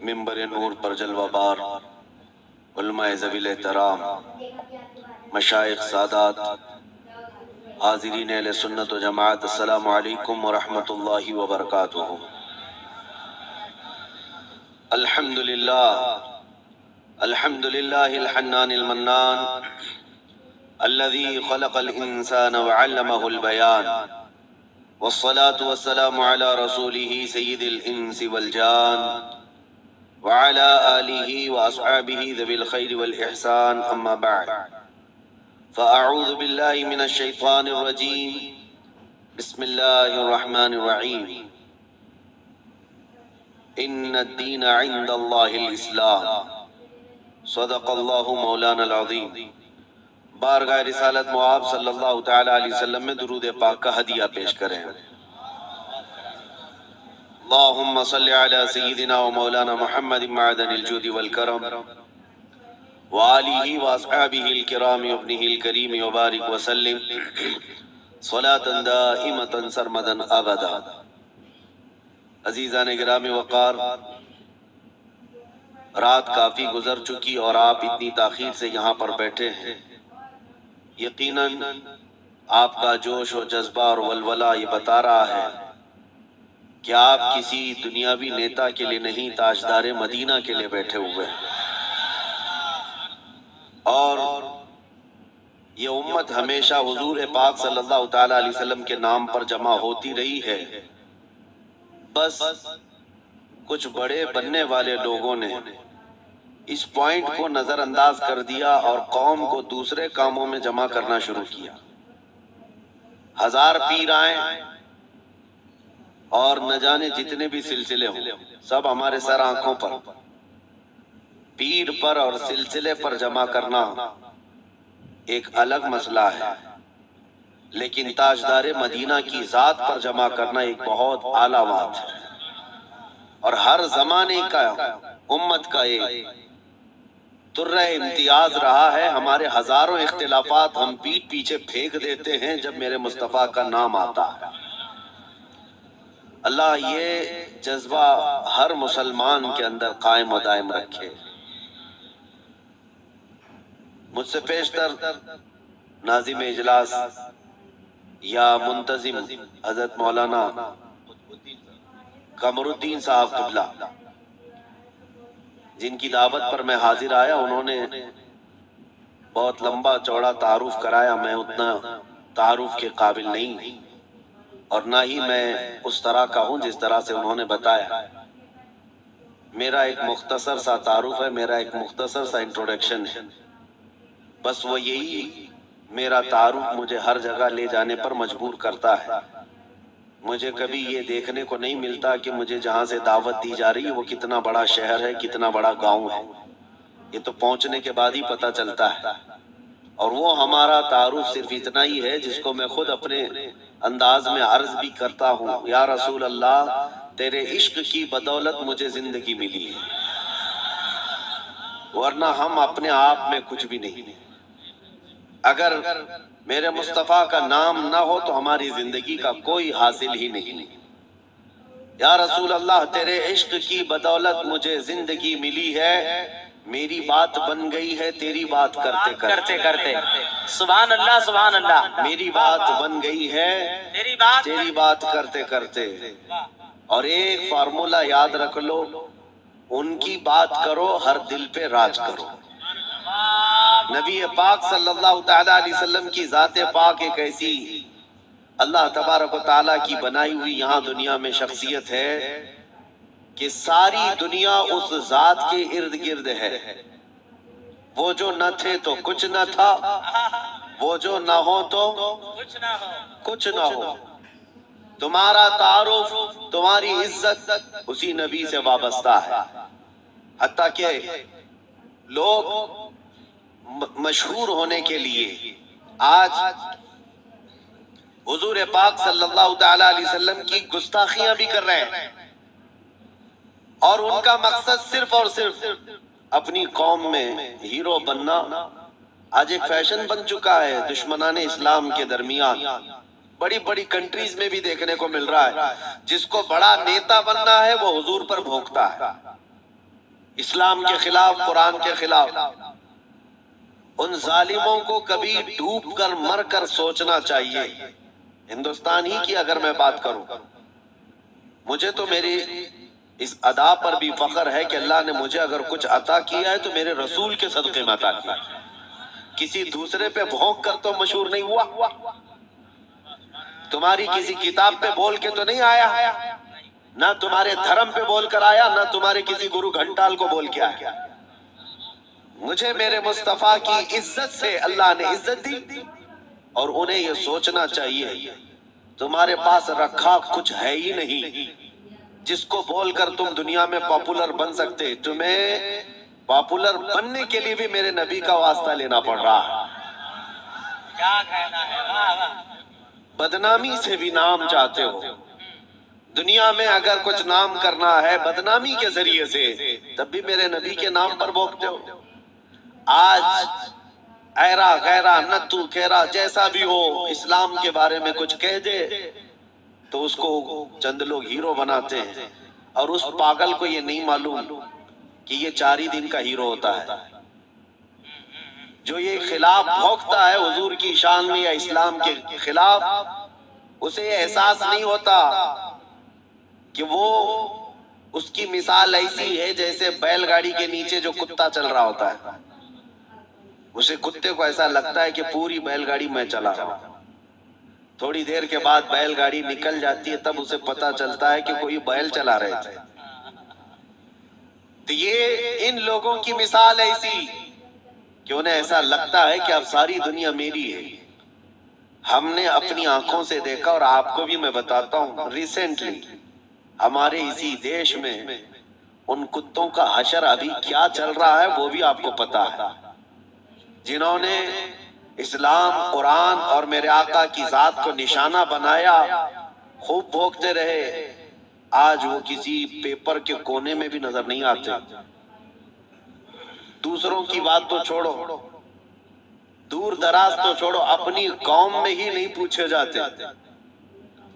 منبر نور پر جلوہ بار علماء ذویل احترام، مشائخ سادات، حاضرین اہل سنت و جماعت، السلام علیکم ورحمۃ اللہ وبرکاتہ۔ الحمدللہ الحنان المنان الذي خلق الإنسان وعلمه البيان، والصلاة والسلام على رسوله سيد الإنس والجان وعلى آله وأصحابه ذوي الخير والإحسان، أما بعد فأعوذ بالله من الشيطان الرجيم، بسم الله الرحمن الرحيم، إن الدين عند الله الإسلام، صدق الله مولانا العظيم۔ بارگاہ رسالت معاب صلی اللہ تعالی علیہ وسلم میں درود پاک کا ہدیہ پیش کریں۔ اللہم صلی علی سیدنا و مولانا محمد معدن الجود والکرم وآلہ واصحابہ الکرام وابنہ الکریم وبارک وسلم صلاة دائمة سرمدا ابدا۔ عزیزان گرامی وقار، رات کافی گزر چکی اور آپ اتنی تاخیر سے یہاں پر بیٹھے ہیں۔ یقیناً آپ کا جوش و جذبہ اور ولولہ یہ بتا رہا ہے کہ آپ کسی دنیاوی نیتا کے لیے نہیں، تاجدار مدینہ کے لیے بیٹھے ہوئے ہیں۔ اور یہ امت ہمیشہ حضور پاک صلی اللہ تعالیٰ علیہ وسلم کے نام پر جمع ہوتی رہی ہے، بس کچھ بڑے بننے والے لوگوں نے اس پوائنٹ کو نظر انداز کر دیا اور قوم کو دوسرے کاموں میں جمع کرنا شروع کیا۔ ہزار پیر آئیں اور نہ جانے جتنے بھی سلسلے ہوں، سب ہمارے سر آنکھوں پر، پیر پر اور سلسلے پر جمع کرنا ایک الگ مسئلہ ہے، لیکن تاجدار مدینہ کی ذات پر جمع کرنا ایک بہت اعلیٰ بات ہے، اور ہر زمانے کا امت کا ایک درہ امتیاز رہا ہے۔ ہمارے ہزاروں اختلافات ہم پیٹ پیچھے پھینک دیتے ہیں جب میرے مصطفیٰ کا نام آتا ہے۔ اللہ یہ جذبہ ہر مسلمان کے اندر قائم و دائم رکھے۔ مجھ سے پیشتر ناظم اجلاس یا منتظم حضرت مولانا قمر الدین صاحب قبلہ، جن کی دعوت پر میں حاضر آیا، انہوں نے بہت لمبا چوڑا تعارف کرایا۔ میں اتنا تعارف کے قابل نہیں اور نہ ہی میں اس طرح کا ہوں جس طرح سے انہوں نے بتایا۔ میرا ایک مختصر سا تعارف ہے، میرا ایک مختصر سا انٹروڈکشن ہے، بس وہ یہی میرا تعارف مجھے ہر جگہ لے جانے پر مجبور کرتا ہے۔ مجھے کبھی یہ دیکھنے کو نہیں ملتا کہ مجھے جہاں سے دعوت دی جا رہی ہے وہ کتنا بڑا شہر ہے، کتنا بڑا گاؤں ہے، یہ تو پہنچنے کے بعد ہی پتہ چلتا ہے۔ اور وہ ہمارا تعارف صرف اتنا ہی ہے جس کو میں خود اپنے انداز میں عرض بھی کرتا ہوں، یا رسول اللہ، تیرے عشق کی بدولت مجھے زندگی ملی ہے، ورنہ ہم اپنے آپ میں کچھ بھی نہیں۔ اگر میرے مصطفیٰ کا نام نہ ہو تو ہماری زندگی کا کوئی حاصل ہی نہیں۔ یا رسول اللہ، تیرے عشق کی بدولت مجھے زندگی ملی ہے، میری بات بن گئی ہے تیری بات کرتے کرتے۔ سبحان اللہ سبحان اللہ۔ میری بات بن گئی ہے تیری بات کرتے کرتے۔ اور ایک فارمولا یاد رکھ لو، ان کی بات کرو، ہر دل پہ راج کرو۔ نبی پاک صلی اللہ تعالیٰ علیہ وسلم کی ذات پاک ایک ایسی اللہ تبارک و تعالیٰ کی بنائی ہوئی یہاں دنیا میں شخصیت ہے کہ ساری دنیا اس ذات کے ارد گرد ہے۔ وہ جو نہ تھے تو کچھ نہ تھا، وہ جو نہ ہو تو کچھ نہ ہو۔ تمہارا تعارف، تمہاری عزت اسی نبی سے وابستہ ہے، حتیٰ کہ لوگ مشہور ہونے کے لیے آج حضور پاک صلی اللہ تعالیٰ علیہ وسلم کی گستاخیاں بھی کر رہے ہیں، اور ان کا مقصد صرف اور صرف اپنی قوم میں ہیرو بننا آج ایک فیشن بن چکا ہے دشمنان اسلام کے درمیان۔ بڑی بڑی کنٹریز میں بھی دیکھنے کو مل رہا ہے، جس کو بڑا نیتا بننا ہے وہ حضور پر بھونکتا ہے، اسلام کے خلاف، قرآن کے خلاف، ان ظالموں کو کبھی ڈوب کر مر کر سوچنا چاہیے۔ ہندوستان ہی کی اگر میں بات کروں، مجھے تو میری اس ادا پر بھی فخر ہے کہ اللہ نے مجھے اگر کچھ عطا کیا ہے تو میرے رسول کے صدقے میں عطا کیا، کسی دوسرے پہ بھونک کر تو مشہور نہیں ہوا، تمہاری کسی کتاب پہ بول کے تو نہیں آیا، نہ تمہارے دھرم پہ بول کر آیا، نہ تمہارے کسی گرو گھنٹال کو بول کے آیا۔ مجھے میرے مصطفیٰ کی عزت سے اللہ نے عزت دی، اور انہیں یہ سوچنا چاہیے تمہارے پاس رکھا کچھ ہے ہی نہیں جس کو بول کر تم دنیا میں پاپولر بن سکتے۔ تمہیں پاپولر بننے کے لیے بھی میرے نبی کا واسطہ لینا پڑ رہا ہے۔ کیا کہنا ہے، واہ واہ۔ بدنامی سے بھی نام چاہتے ہو، دنیا میں اگر کچھ نام کرنا ہے بدنامی کے ذریعے سے، تب بھی میرے نبی کے نام پر بھوکتے ہو۔ آج ایرا غیرہ نتو کہرا جیسا بھی ہو، اسلام کے بارے میں کچھ کہہ دے تو اس کو چند لوگ ہیرو بناتے ہیں، اور اس پاگل کو یہ نہیں معلوم کہ یہ 4 ہی دن کا ہیرو ہوتا ہے۔ جو یہ خلاف بھوکتا ہے حضور کی شان میں یا اسلام کے خلاف، اسے یہ احساس نہیں ہوتا کہ وہ اس کی مثال ایسی ہے جیسے بیل گاڑی کے نیچے جو کتا چل رہا ہوتا ہے، اسے کتے کو ایسا لگتا ہے کہ پوری بیل گاڑی میں چلا رہا ہوں۔ تھوڑی دیر کے بعد بیل گاڑی نکل جاتی ہے، تب اسے پتا چلتا ہے کہ کوئی بیل چلا رہے تھے۔ تو یہ ان لوگوں کی مثال ایسی کہ انہیں ایسا لگتا ہے کہ اب ساری دنیا میری ہے۔ ہم نے اپنی آنکھوں سے دیکھا، اور آپ کو بھی میں بتاتا ہوں، ریسنٹلی ہمارے اسی دیش میں ان کتوں کا حشر ابھی کیا چل رہا ہے وہ بھی آپ کو پتا ہے، جنہوں نے اسلام، قرآن اور میرے آقا کی ذات کو نشانہ بنایا، خوب بھوکتے رہے، آج وہ کسی پیپر کے کونے میں بھی نظر نہیں آتے۔ دوسروں کی بات تو چھوڑو، دور دراز تو چھوڑو، اپنی قوم میں ہی نہیں پوچھے جاتے۔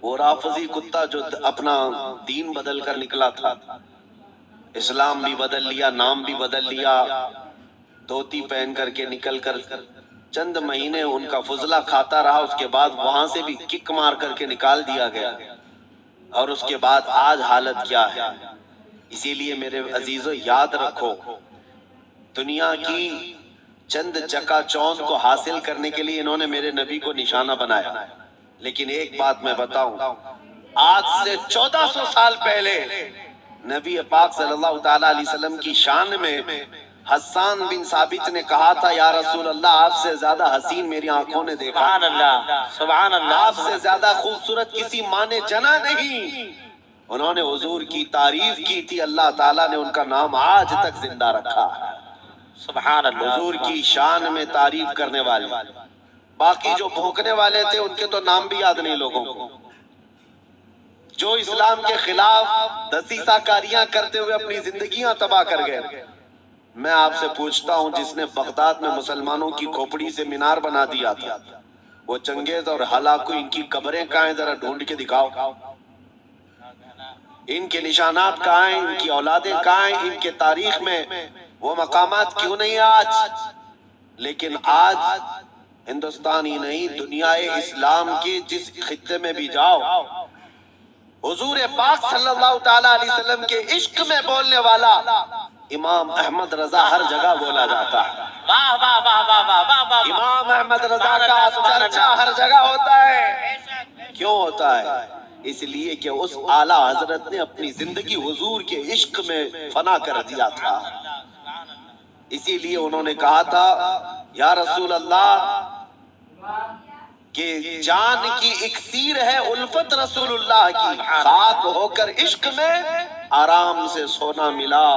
وہ رافضی کتا جو اپنا دین بدل کر نکلا تھا، اسلام بھی بدل لیا، نام بھی بدل لیا، دھوتی پہن کر کے نکل کر چند مہینے ان کا فضلہ کھاتا رہا، اس کے بعد وہاں سے بھی کک مار کر کے نکال دیا گیا، اور اس کے بعد آج حالت کیا ہے۔ اسی لیے میرے عزیزو یاد رکھو، دنیا کی چند چکا چوند کو حاصل کرنے کے لیے انہوں نے میرے نبی کو نشانہ بنایا، لیکن ایک بات میں بتاؤں، آج سے 1400 سال پہلے نبی پاک صلی اللہ تعالیٰ علیہ وسلم کی شان میں حسان بن ثابت نے کہا تھا، یا رسول اللہ آپ سے زیادہ حسین میری آنکھوں نے دیکھا، سبحان اللہ، سبحان اللہ، آپ سے زیادہ خوبصورت کسی ماں نے جنا نہیں۔ انہوں نے حضور کی تعریف کی تھی، اللہ تعالیٰ نے ان کا نام آج تک زندہ رکھا ہے۔ سبحان اللہ، حضور کی شان میں تعریف کرنے والے، باقی جو بھونکنے والے تھے ان کے تو نام بھی یاد نہیں لوگوں کو، جو اسلام کے خلاف دسیسہ کاریاں کرتے ہوئے اپنی زندگیاں تباہ کر گئے۔ میں آپ سے پوچھتا ہوں، جس نے بغداد میں مسلمانوں کی کھوپڑی سے مینار بنا دیا تھا، وہ چنگیز اور ہلاکو، ان کی قبریں کہاں ہیں؟ ذرا ڈھونڈ کے دکھاؤ، ان کے نشانات کہاں ہیں؟ ان کی اولادیں کہاں ہیں؟ ان کے تاریخ میں وہ مقامات کیوں نہیں آج؟ لیکن آج ہندوستان ہی نہیں، دنیا اسلام کے جس خطے میں بھی جاؤ، حضور پاک صلی اللہ تعالیٰ علیہ وسلم کے عشق میں بولنے والا امام احمد رضا ہر جگہ بولا جاتا ہے۔ واہ واہ واہ واہ واہ واہ واہ، امام احمد رضا کا چرچا ہر جگہ ہوتا ہے۔ کیوں ہوتا ہے؟ اس لیے کہ اس اعلیٰ حضرت نے اپنی زندگی حضور کے عشق میں فنا کر دیا تھا۔ اسی لیے انہوں نے کہا تھا، یا رسول اللہ، کہ جان کی اکسیر ہے الفت رسول اللہ کی، خاک ہو کر عشق میں آرام سے سونا ملا،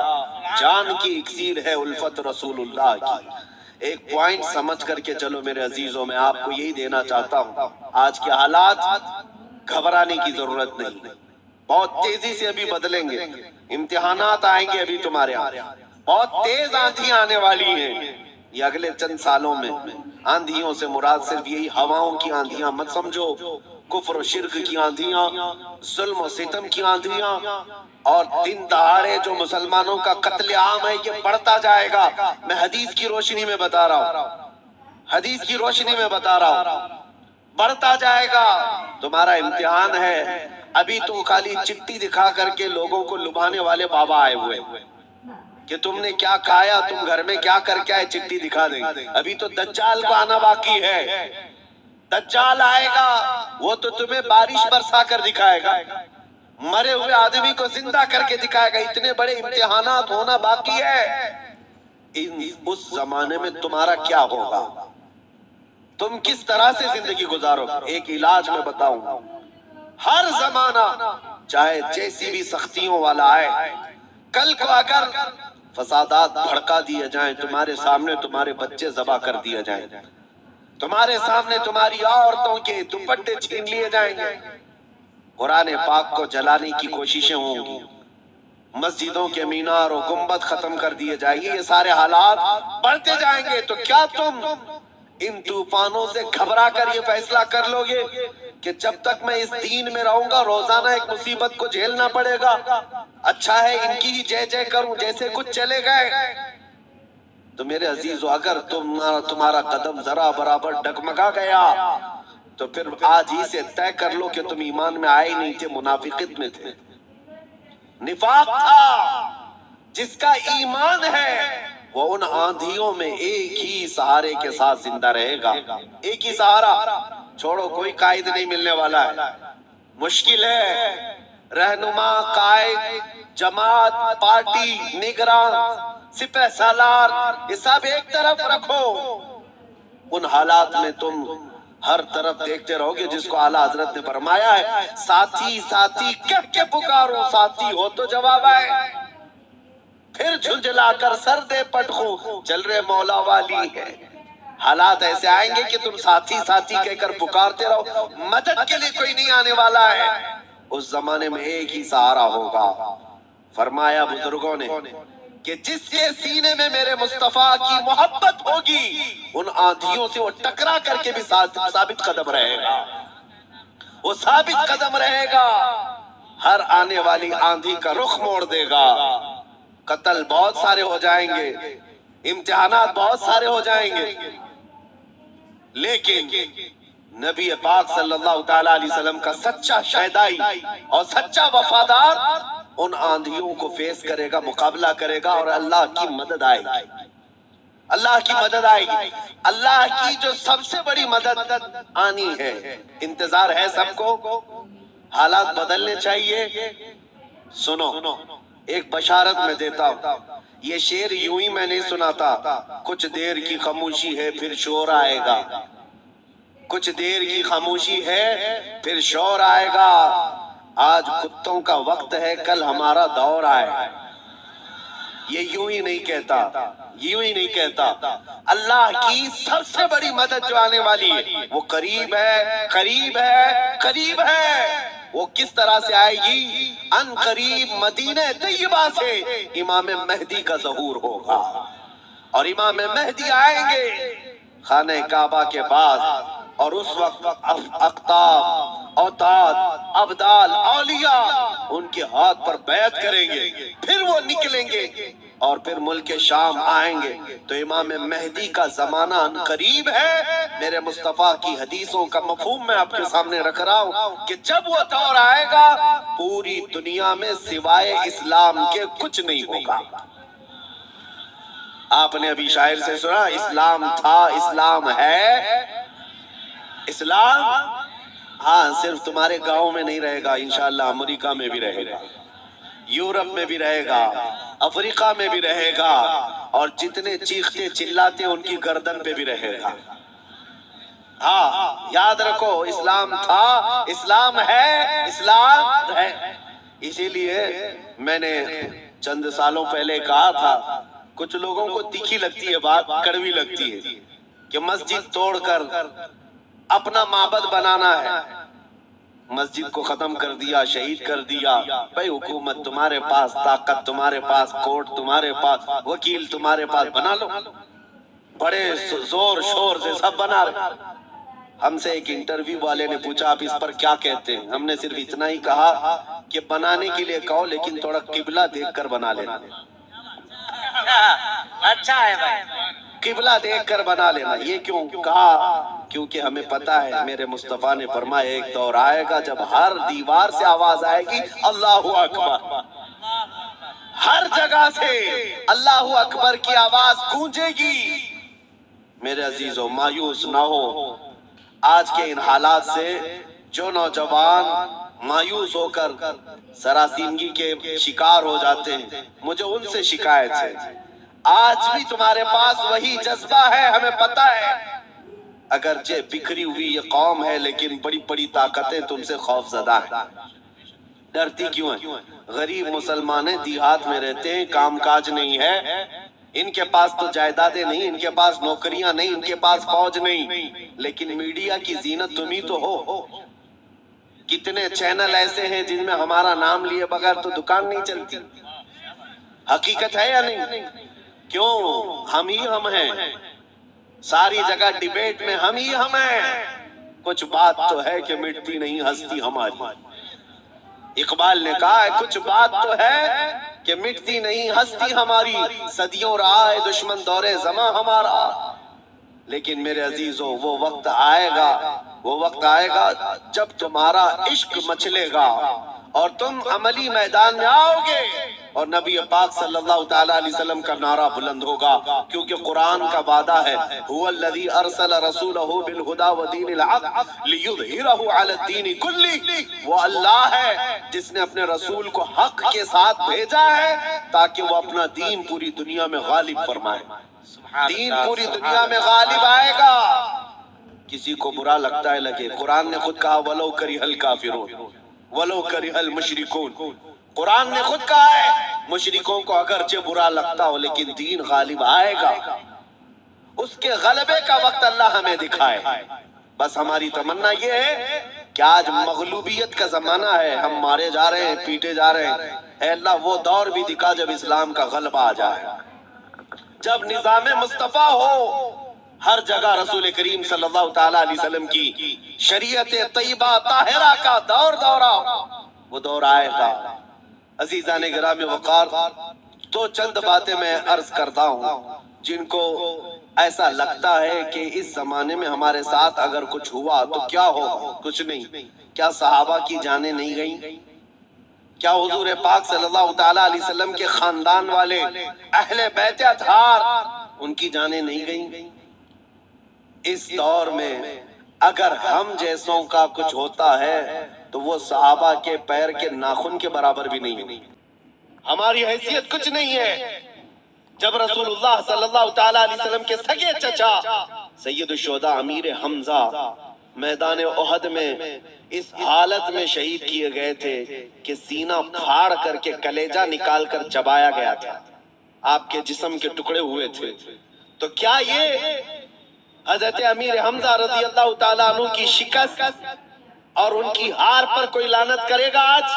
جان کی اکسیر ہے الفت رسول اللہ کی۔ ایک پوائنٹ سمجھ کر کے چلو میرے عزیزوں، میں آپ کو یہی دینا چاہتا ہوں، آج کے حالات گھبرانے کی ضرورت نہیں، بہت تیزی سے ابھی بدلیں گے، امتحانات آئیں گے ابھی تمہارے یہاں، بہت تیز آندھیاں آنے والی ہیں یہ اگلے چند سالوں میں۔ آندھیوں سے مراد صرف یہی ہواؤں کی آندھیاں مت سمجھو، کفر و شرک کی آندھیاں، ظلم و ستم کی آندھیاں، اور دن دہاڑے جو مسلمانوں کا قتل عام ہے یہ بڑھتا جائے گا. میں حدیث کی روشنی میں بتا رہا ہوں, حدیث کی روشنی میں بتا رہا ہوں, بڑھتا جائے گا. تمہارا امتحان ہے. ابھی تو خالی چٹھی دکھا کر کے لوگوں کو لبھانے والے بابا آئے ہوئے کہ تم نے کیا کھایا, تم گھر میں کیا کر کے آئے, چٹھی دکھا دیں. ابھی تو دجال کو آنا باقی ہے. دجال آئے گا, وہ تو تمہیں بارش برسا کر دکھائے گا, مرے ہوئے آدمی کو زندہ کر کے دکھائے گا. اتنے بڑے امتحانات ہونا باقی ہے. اس زمانے میں تمہارا کیا ہوگا, تم کس طرح سے زندگی گزارو. ایک علاج میں بتاؤں, ہر زمانہ چاہے جیسی بھی سختیوں والا آئے, کل کو اگر فسادات بھڑکا دیے جائیں, تمہارے سامنے تمہارے بچے ذبح کر دیے جائیں, تمہارے سامنے تمہاری عورتوں کے دوپٹے چھین لیے جائیں گے, قرآن پاک کو جلانے کی کوششیں ہوں گی, مسجدوں کے مینار و گنبد ختم کر دیے جائیں گے, یہ سارے حالات بڑھتے جائیں گے. تو کیا تم ان طوفانوں سے گھبرا کر یہ فیصلہ کر لو گے کہ جب تک میں اس دین میں رہوں گا روزانہ ایک مصیبت کو جھیلنا پڑے گا, اچھا ہے ان کی ہی جے جے کروں, جیسے کچھ چلے گئے. تو میرے عزیزو, اگر تمہارا قدم ذرا برابر ڈگمگا گیا تو پھر آج ہی سے طے کر لو کہ تم ایمان میں آئے نہیں تھے, منافقت میں تھے. نفاق تھا. جس کا ایمان ہے وہ ان آندھیوں میں ایک ہی سہارے کے ساتھ زندہ رہے گا. ایک ہی سہارا, چھوڑو کوئی قائد نہیں ملنے والا ہے, مشکل ہے. رہنما, قائد, جماعت, پارٹی, نگراں, سپہ سالار, یہ سب ایک طرف رکھو. ان حالات میں تم ہر طرف دیکھتے رہو گے جس کو اعلیٰ حضرت نے فرمایا ہے, ساتھی ساتھی کہہ کے پکارو, ساتھی ہو تو جواب آئے. پھر جھنجلا کر سر دے پٹخوں, چل رہے مولا والی ہے. حالات ایسے آئیں گے کہ تم ساتھی ساتھی کہہ کر پکارتے رہو, مدد کے لیے کوئی نہیں آنے والا ہے. اس زمانے میں ایک ہی سہارا ہوگا. فرمایا بزرگوں نے کہ جس کے سینے میں میرے مصطفیٰ کی محبت ہوگی, ان آندھیوں سے وہ ٹکرا کر کے بھی ثابت قدم رہے گا, وہ ثابت قدم رہے گا. ہر آنے والی آندھی کا رخ موڑ دے گا. قتل بہت سارے ہو جائیں گے, امتحانات بہت سارے ہو جائیں گے, لیکن نبی پاک صلی اللہ تعالیٰ علیہ وسلم کا سچا شہدائی اور سچا وفادار ان آندھیوں کو فیس کرے گا, مقابلہ کرے گا, اور اللہ کی مدد آئے گی. اللہ کی مدد آئے گی. اللہ کی جو سب سے بڑی مدد آنی ہے, انتظار ہے سب کو. حالات بدلنے چاہیے. سنو, ایک بشارت میں دیتا ہوں. یہ شعر یوں ہی میں نہیں سناتا. کچھ دیر کی خاموشی ہے پھر شور آئے گا, کچھ دیر کی خاموشی ہے پھر شور آئے گا. آج کتوں کا وقت ہے, کل ہمارا دور آئے. یہ یوں ہی نہیں کہتا, یوں ہی نہیں کہتا. اللہ کی سب سے بڑی مدد جو آنے والی ہے وہ قریب ہے, قریب ہے, قریب ہے. وہ کس طرح سے آئے گی؟ ان قریب مدینہ طیبہ سے امام مہدی کا ظہور ہوگا, اور امام مہدی آئیں گے خانہ کعبہ کے پاس, اور اس وقت اقطاب, اوتاد, ابدال, اولیاء ان کے ہاتھ پر بیعت کریں گے. پھر وہ نکلیں گے اور پھر ملک شام آئیں گے. تو امام مہدی کا زمانہ ان قریب ہے. میرے مصطفیٰ کی حدیثوں کا مفہوم میں آپ کے سامنے رکھ رہا ہوں کہ جب وہ دور آئے گا پوری دنیا میں سوائے اسلام کے کچھ نہیں ہوگا. آپ نے ابھی شاعر سے سنا, اسلام تھا, اسلام ہے. اسلام ہاں صرف تمہارے گاؤں میں نہیں رہے گا, انشاءاللہ امریکہ میں بھی رہے گا, یورپ میں بھی رہے گا, افریقہ میں بھی رہے گا, اور جتنے چیختے چلاتے ان کی گردن پہ بھی رہے گا. ہاں یاد رکھو, اسلام تھا, اسلام ہے, اسلام ہے. اسی لیے میں نے چند سالوں پہلے کہا تھا, کچھ لوگوں کو تیکھی لگتی ہے بات, کڑوی لگتی ہے, کہ مسجد توڑ کر اپنا معبد بنانا ہے. مسجد کو ختم کر دیا, شہید کر دیا. بھائی حکومت تمہارے پاس, طاقت تمہارے پاس, کورٹ تمہارے پاس, وکیل تمہارے پاس, بنا لو. بڑے زور شور سے سب بنا رہے. ہم سے ایک انٹرویو والے نے پوچھا آپ اس پر کیا کہتے ہیں؟ ہم نے صرف اتنا ہی کہا کہ بنانے کے لیے کہو لیکن تھوڑا قبلہ دیکھ کر بنا لینا، اچھا ہے بھائی، قبلہ دیکھ کر بنا لینا۔ یہ کیوں کہا؟ کیونکہ ہمیں پتا ہے میرے مصطفیٰ نے فرمایا ایک دور آئے گا جب ہر دیوار سے آواز آئے گی اللہ اکبر، ہر جگہ سے اللہ اکبر کی آواز گونجے گی۔ میرے عزیزو مایوس نہ ہو آج کے ان حالات سے۔ جو نوجوان مایوس ہو کر سراسیمگی کے شکار ہو جاتے ہیں، مجھے ان سے شکایت ہے۔ آج بھی تمہارے پاس وہی جذبہ ہے، ہمیں پتا ہے، اگرچہ بکھری ہوئی یہ قوم ہے لیکن بڑی بڑی طاقتیں تم سے خوف زدہ ہیں۔ ڈرتی کیوں ہیں؟ غریب مسلمانیں دیہات میں رہتے ہیں، کام کاج نہیں ہے، ان کے پاس تو جائیدادیں نہیں، ان کے پاس نوکریاں نہیں، ان کے پاس فوج نہیں، لیکن میڈیا کی زینت تم ہی تو ہو۔ کتنے چینل ایسے ہیں جن میں ہمارا نام لیے بغیر تو دکان نہیں چلتی؟ حقیقت ہے یا نہیں؟ کیوں؟ ہم ہی ہم ہیں، ساری جگہ ڈیبیٹ میں ہم ہی ہم ہیں۔ کچھ بات تو ہے کہ مٹتی نہیں ہستی ہماری۔ اقبال نے کہا ہے کچھ بات تو ہے کہ مٹتی نہیں ہستی ہماری، صدیوں رہا ہے دشمن دور زماں ہمارا۔ لیکن میرے عزیزو وہ وقت آئے گا، وہ وقت آئے گا جب تمہارا عشق مچلے گا اور تم عملی میدان میں آؤ گے اور نبی پاک صلی اللہ تعالیٰ علیہ وسلم کا نعرہ بلند ہوگا، کیونکہ قرآن کا وعدہ ہے هو الذی ارسل رسولہ بالہدی ودین الحق لیظہرہ علی الدین کلہ۔ وہ اللہ ہے جس نے اپنے رسول کو حق کے ساتھ بھیجا ہے تاکہ وہ اپنا دین پوری دنیا میں غالب فرمائے۔ دین پوری دنیا میں غالب آئے گا۔ کسی کو برا لگتا ہے لگے، قرآن نے خود کہا وَلَوْ كَرِهَ الْكَافِرُونَ وَلَوْ كَرِهَ الْمُشْرِكُونَ۔ قرآن نے خود کہا ہے مشرکوں کو اگرچہ برا لگتا ہو لیکن دین غالب آئے گا، اس کے غلبے کا وقت اللہ ہمیں دکھائے۔ بس ہماری تمنا یہ ہے کہ آج مغلوبیت کا زمانہ ہے، ہم مارے جا رہے ہیں، پیٹے جا رہے ہیں، اے اللہ وہ دور بھی دکھا جب اسلام کا غلبہ آ جائے، جب نظام مصطفیٰ ہو، ہر جگہ رسول کریم صلی اللہ تعالیٰ علیہ وسلم کی شریعت طیبہ طاہرہ کا دور دورہ، وہ دور آئے گا۔ عزیزان گرامی وقار، تو چند باتیں میں عرض کرتا ہوں جن کو ایسا لگتا ہے کہ اس زمانے میں ہمارے ساتھ اگر کچھ ہوا تو کیا ہوگا؟ کچھ نہیں۔ کیا صحابہ کی جانیں نہیں گئیں؟ کیا حضور پاک صلی اللہ تعالیٰ علیہ وسلم کے خاندان والے اہل بیت اطہار ان کی جانیں نہیں گئیں؟ اس دور میں اگر ہم جیسوں کا کچھ ہوتا ہے تو وہ صحابہ کے پیر کے ناخن کے برابر بھی نہیں ہے۔ ہماری حیثیت کچھ نہیں ہے۔ جب رسول اللہ صلی اللہ تعالیٰ علیہ وسلم کے سگے چچا سید الشہداء امیر حمزہ میدان احد میں اس حالت میں شہید کیے گئے تھے کہ سینہ پھاڑ کر کے کلیجہ نکال کر چبایا گیا تھا، آپ کے جسم کے ٹکڑے ہوئے تھے، تو کیا یہ حضرت امیر حمزہ رضی اللہ تعالیٰ عنہ کی شکست اور ان کی ہار پر کوئی لعنت کرے گا آج؟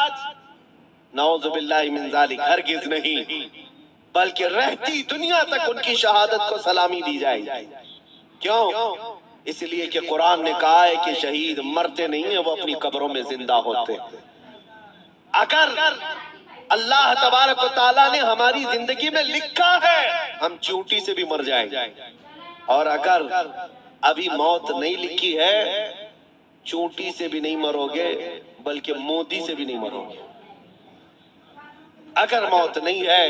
نعوذ باللہ من ذالک، ہرگز نہیں، بلکہ رہتی دنیا تک ان کی شہادت کو سلامی دی جائے گی۔ کیوں؟ اس لیے کہ قرآن نے کہا ہے کہ شہید مرتے نہیں ہیں، وہ اپنی قبروں میں زندہ ہوتے ہیں۔ اگر اللہ تبارک و تعالیٰ نے ہماری زندگی میں لکھا ہے ہم چونٹی سے بھی مر جائیں گے، اور اگر ابھی موت نہیں لکھی ہے چونٹی سے بھی نہیں مرو گے بلکہ مودی سے بھی نہیں مرو گے۔ اگر موت نہیں ہے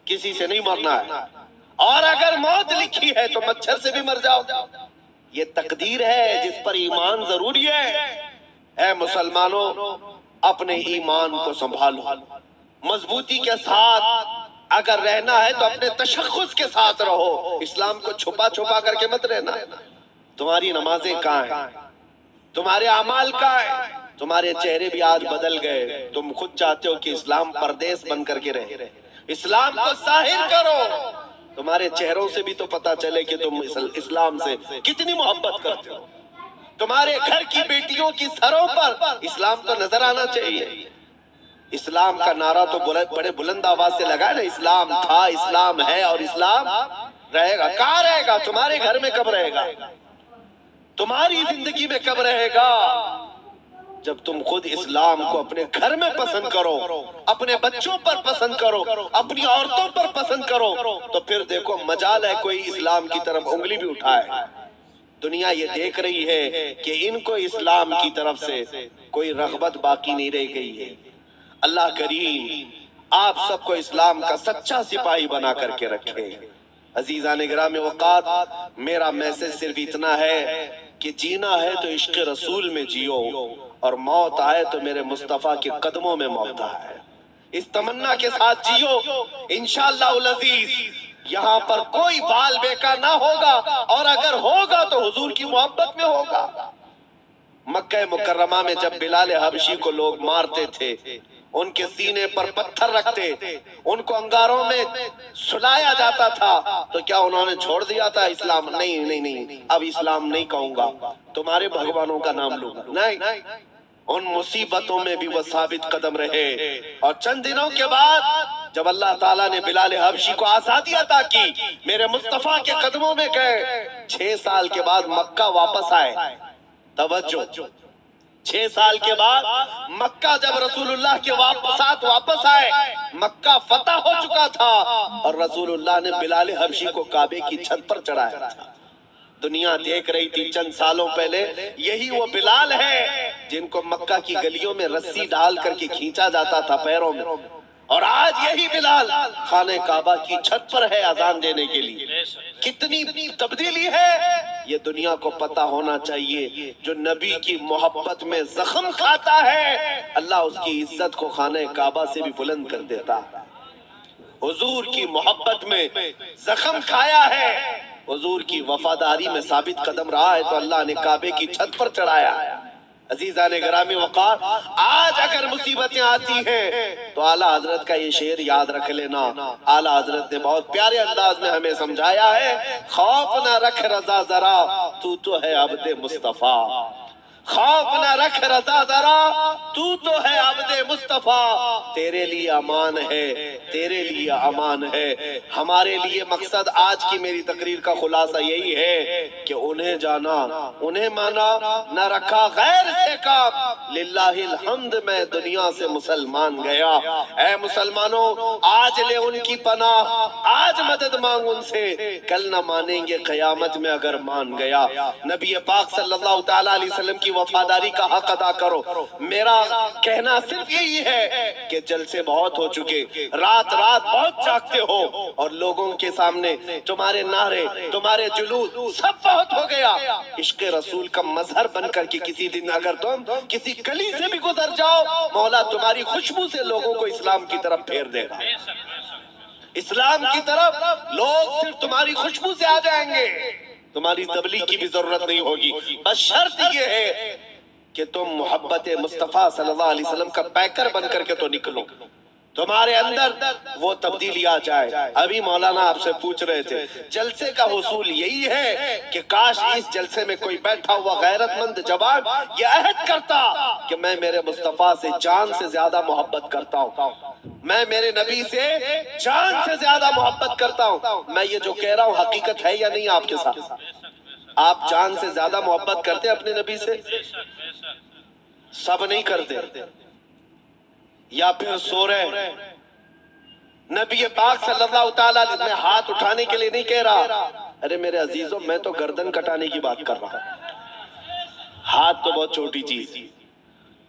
کسی سے نہیں مرنا ہے، اور اگر موت لکھی ہے تو مچھر سے بھی مر جاؤ۔ یہ تقدیر ہے جس پر ایمان ضروری ہے۔ اے مسلمانوں، اپنے ایمان کو سنبھالو، مضبوطی کے ساتھ اگر رہنا ہے تو اپنے تشخص کے ساتھ رہو، اسلام کو چھپا چھپا کر کے مت رہنا۔ تمہاری نمازیں کہاں ہیں؟ تمہارے اعمال کہاں ہیں؟ تمہارے چہرے بھی آج بدل گئے، تم خود چاہتے ہو کہ اسلام پردیس بن کر کے رہے، اسلام کو ظاہر کرو، تمہارے چہروں سے بھی تو پتا چلے کہ تم اسلام سے کتنی محبت کرتے ہو۔ تمہارے گھر کی بیٹیوں کی سروں پر اسلام تو نظر آنا چاہیے۔ اسلام کا نعرہ تو بڑے بلند آواز سے لگائے نا، اسلام تھا، اسلام ہے اور اسلام رہے گا۔ کہاں رہے گا؟ تمہارے گھر میں کب رہے گا؟ تمہاری زندگی میں کب رہے گا؟ جب تم خود اسلام کو اپنے گھر میں پسند کرو، اپنے بچوں پر پسند کرو، اپنی عورتوں پر پسند کرو، تو پھر دیکھو مجال ہے کوئی اسلام کی طرف انگلی بھی اٹھائے۔ دنیا یہ دیکھ رہی ہے کہ ان کو اسلام کی طرف سے کوئی رغبت باقی نہیں رہ گئی ہے۔ اللہ کریم آپ سب کو اسلام کا سچا سپاہی بنا کر کے رکھے۔ عزیزان گرامی اوقات، میرا میسج صرف اتنا ہے کہ جینا ہے تو عشق رسول میں جیو، اور موت آئے تو میرے مصطفیٰ کے قدموں میں موت آئے۔ اس تمنا کے ساتھ جیو، انشاءاللہ العزیز یہاں پر کوئی بال بیکا نہ ہوگا، اور اگر ہوگا تو حضور کی محبت میں ہوگا۔ مکہ مکرمہ میں جب بلال حبشی کو لوگ مارتے تھے، ان کے سینے پر پتھر رکھتے، ان کو انگاروں میں سلایا جاتا تھا، تو کیا انہوں نے چھوڑ دیا تھا اسلام؟ نہیں، اب اسلام نہیں کہوں گا، تمہارے بھگوانوں کا نام لوں گا؟ نہیں، ان مصیبتوں میں بھی وہ ثابت قدم رہے۔ اور چند دنوں کے بعد جب اللہ تعالیٰ نے بلال حبشی کو آزادی عطا کی، میرے مصطفیٰ کے قدموں میں گئے، 6 سال کے بعد مکہ واپس آئے۔ توجہ، 6 سال کے بعد مکہ جب رسول اللہ کے ساتھ واپس آئے، مکہ فتح ہو چکا تھا، اور رسول اللہ نے بلال حبشی کو کعبے کی چھت پر چڑھایا تھا۔ دنیا دیکھ رہی تھی چند سالوں پہلے یہی وہ بلال ہے جن کو مکہ کی گلیوں میں رسی ڈال کر کے کھینچا جاتا تھا پیروں میں، اور آج یہی بلال خانہ کعبہ کی چھت پر ہے اذان دینے کے لیے۔ کتنی تبدیلی ہے یہ دنیا کو پتہ ہونا چاہیے۔ جو نبی کی محبت میں زخم کھاتا ہے، اللہ اس کی عزت کو خانہ کعبہ سے بھی بلند کر دیتا۔ حضور کی محبت میں زخم کھایا ہے، حضور کی وفاداری میں ثابت قدم رہا ہے، تو اللہ نے کعبے کی چھت پر چڑھایا۔ عزیزان گرامی وقار، آج اگر مصیبتیں آتی ہیں تو اعلیٰ حضرت کا یہ شعر یاد رکھ لینا۔ اعلیٰ حضرت نے بہت پیارے انداز میں ہمیں سمجھایا ہے، خوف نہ رکھ رضا ذرا، تو ہے عبد مصطفیٰ۔ خوف نہ رکھ رضا ذرا، تو ہے عبد مصطفیٰ۔ تیرے لیے امان ہے، تیرے لیے امان ہے۔ ہمارے لیے مقصد آج کی میری تقریر کا خلاصہ یہی ہے کہ انہیں جانا، انہیں مانا، نہ رکھا غیر سے کام۔ للہ الحمد میں دنیا سے مسلمان گیا۔ اے مسلمانوں، آج لے ان کی پناہ، آج مدد مانگ ان سے، کل نہ مانیں گے قیامت میں اگر مان گیا۔ نبی پاک صلی اللہ تعالیٰ علیہ وسلم کی وفاداری کا حق ادا کرو۔ میرا کہنا صرف یہی ہے کہ جلسے بہت ہو چکے، رات بہت جاگتے ہو، اور لوگوں کے سامنے تمہارے نعرے، تمہارے جلوس سب بہت ہو گیا۔ عشق رسول کا مظہر بن کر کے کسی دن اگر تم کسی گلی سے بھی گزر جاؤ، مولا تمہاری خوشبو سے لوگوں کو اسلام کی طرف پھیر دے گا۔ اسلام کی طرف لوگ صرف تمہاری خوشبو سے آ جائیں گے، تمہاری تبلیغ کی بھی ضرورت نہیں ہوگی۔ بس شرط یہ ہے کہ تم محبت مصطفیٰ صلی اللہ علیہ وسلم کا پیکر بن کر کے تو نکلو، تمہارے اندر وہ تبدیلی آ جائے۔ ابھی مولانا آپ سے پوچھ رہے تھے، جلسے کا حصول یہی ہے کہ کاش اس جلسے میں کوئی بیٹھا ہوا غیرت مند جوان یہ عہد کرتا کہ میں میرے مصطفیٰ سے جان سے زیادہ محبت کرتا ہوں، میں میرے نبی سے جان سے زیادہ محبت کرتا ہوں۔ میں یہ جو کہہ رہا ہوں حقیقت ہے یا نہیں آپ کے ساتھ؟ آپ جان سے زیادہ محبت کرتے اپنے نبی سے؟ سب نہیں کرتے، یا پھر سو رہے؟ نبی پاک صلی اللہ تعالیٰ علیہ میں ہاتھ اٹھانے کے لیے نہیں کہہ رہا، ارے میرے عزیزوں میں تو گردن کٹانے کی بات کر رہا ہوں۔ ہاتھ تو بہت چھوٹی چیز۔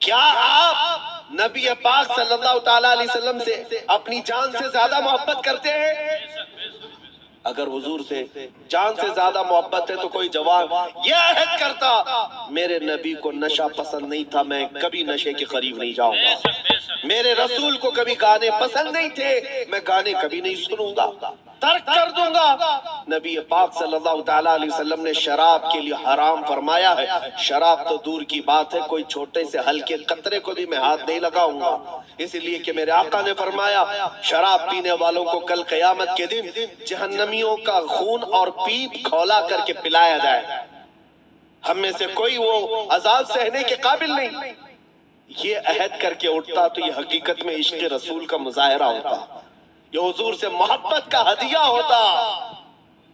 کیا آپ نبی پاک صلی اللہ تعالیٰ علیہ وسلم سے اپنی جان سے زیادہ محبت کرتے ہیں؟ اگر حضور سے جان سے زیادہ محبت ہے تو کوئی جوان یہ عہد کرتا، میرے نبی کو نشہ پسند نہیں تھا، میں کبھی نشے کے قریب نہیں جاؤں گا۔ میرے رسول کو کبھی گانے پسند نہیں تھے، میں گانے کبھی نہیں سنوں گا، ترک کر دوں گا۔ نبی پاک صلی اللہ تعالیٰ علیہ وسلم نے شراب کے لیے حرام فرمایا ہے۔ شراب تو دور کی بات ہے، کوئی چھوٹے سے ہلکے قطرے کو بھی میں ہاتھ نہیں لگاؤں گا، اس لیے کہ میرے آقا نے فرمایا شراب پینے والوں کو کل قیامت کے دن جہنمیوں کا خون اور پیپ کھولا کر کے پلایا جائے۔ ہم میں سے کوئی وہ عذاب سہنے کے قابل نہیں۔ یہ عہد کر کے اٹھتا تو یہ حقیقت میں عشق رسول کا مظاہرہ ہوتا، یہ حضور سے محبت کا ہدیہ ہوتا۔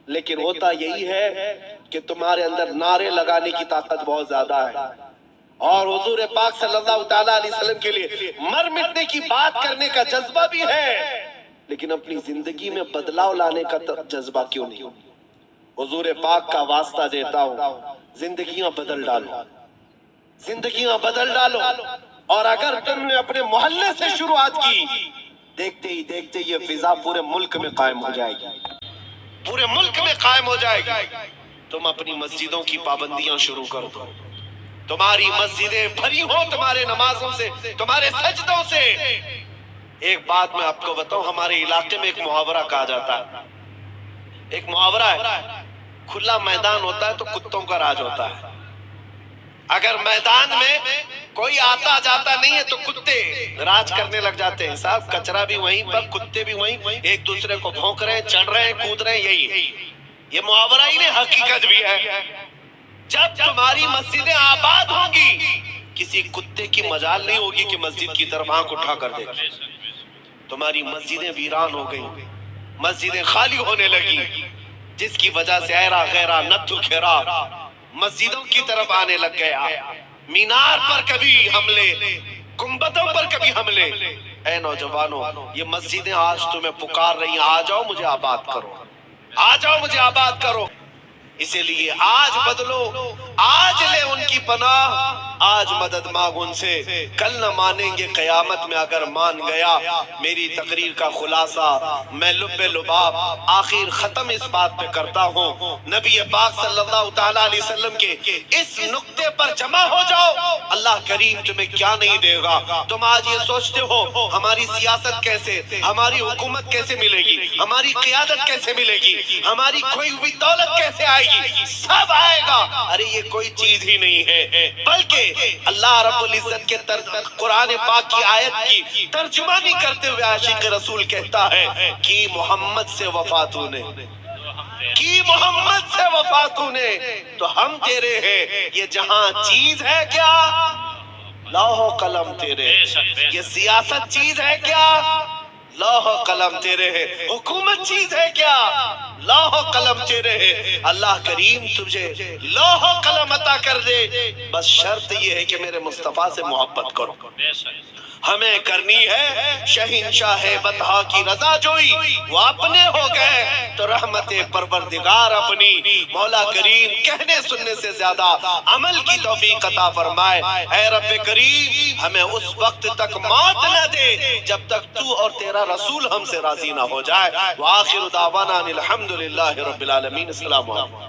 لیکن ہوتا یہی ہے کہ تمہارے اندر نعرے لگانے کی طاقت بہت زیادہ ہے، اور حضور پاک صلی اللہ تعالیٰ علیہ وسلم کے لیے مر مٹنے کی بات کرنے کا جذبہ بھی ہے، لیکن اپنی زندگی میں بدلاؤ لانے کا جذبہ کیوں نہیں؟ حضور پاک کا واسطہ دیتا ہوں، زندگیاں بدل ڈالو، زندگیاں بدل ڈالو۔ اور اگر تم نے اپنے محلے سے شروعات کی، دیکھتے ہی دیکھتے یہ فضا پورے ملک میں قائم ہو جائے گی، پورے ملک میں قائم ہو جائے گی۔ تم اپنی مسجدوں کی پابندیاں شروع کر دو، تمہاری مسجدیں بھری ہوں تمہارے نمازوں سے، تمہارے سجدوں سے۔ ایک بات میں آپ کو بتاؤں، ہمارے علاقے میں ایک محاورہ کہا جاتا ہے، ایک محاورہ ہے، کھلا میدان ہوتا ہے تو کتوں کا راج ہوتا ہے۔ اگر میدان میں کوئی آتا جاتا نہیں ہے تو کتے راج کرنے لگ جاتے ہیں، صاحب کچرا بھی وہیں پر، کتے بھی وہیں، ایک دوسرے کو بھونک رہے ہیں، چڑھ رہے ہیں، کود رہے ہیں۔ یہی یہ محاورہ ہی نہیں، حقیقت بھی ہے۔ جب تمہاری مسجدیں آباد ہوں گی، کسی کتے کی مجال نہیں ہوگی کہ مسجد کی طرف آنکھ اٹھا کر دیکھے۔ تمہاری مسجدیں ویران ہو گئی، مسجدیں خالی ہونے لگی، جس کی وجہ سے ایرا غیرہ نتھو کھیرا مسجدوں کی طرف آنے لگ گیا، مینار پر کبھی حملے، گنبدوں پر کبھی حملے۔ اے نوجوانوں، یہ مسجدیں آج تمہیں پکار رہی ہیں، آ جاؤ مجھے آباد کرو، آ جاؤ مجھے آباد کرو۔ اسی لیے آج بدلو، آج لے ان کی پناہ، آج مدد مانگ ان سے، کل نہ مانیں گے قیامت میں اگر مان گیا۔ میری تقریر کا خلاصہ میں لب لباب آخر ختم اس بات پہ کرتا ہوں، نبی پاک صلی اللہ تعالیٰ علیہ وسلم کے اس نقطے پر جمع ہو جاؤ، اللہ کریم تمہیں کیا نہیں دے گا۔ تم آج یہ سوچتے ہو ہماری سیاست کیسے، ہماری حکومت کیسے ملے گی، ہماری قیادت کیسے ملے گی، ہماری کھوئی ہوئی دولت کیسے آئے گی، سب آئے گا۔ ارے یہ کوئی چیز ہی نہیں ہے، بلکہ اللہ رب العزت کے قرآن پاک کی آیت کی ترجمانی کرتے ہوئے عاشق رسول کہتا ہے کہ محمد سے وفا تو نے، کی محمد سے وفا تو نے، تو ہم تیرے ہیں۔ یہ جہاں چیز ہے کیا، لوح و قلم تیرے، یہ سیاست چیز ہے کیا، لوح و قلم تیرے ہے، حکومت چیز ہے کیا، لوح و قلم تیرے ہے۔ اللہ کریم تجھے لوح و قلم عطا کر دے، بس شرط یہ ہے کہ میرے مصطفیٰ سے محبت کرو۔ ہمیں کرنی ہے شہنشاہ بطحا کی رضا جوئی، وہ اپنے ہو گئے تو رحمت پروردگار اپنی۔ مولا کریم کہنے سننے سے زیادہ عمل کی توفیق عطا فرمائے۔ اے رب کریم ہمیں اس وقت تک موت نہ دے جب تک تو اور تیرا رسول ہم سے راضی نہ ہو جائے۔ وآخر دعوانا الحمدللہ رب العالمین۔ السلام علیکم۔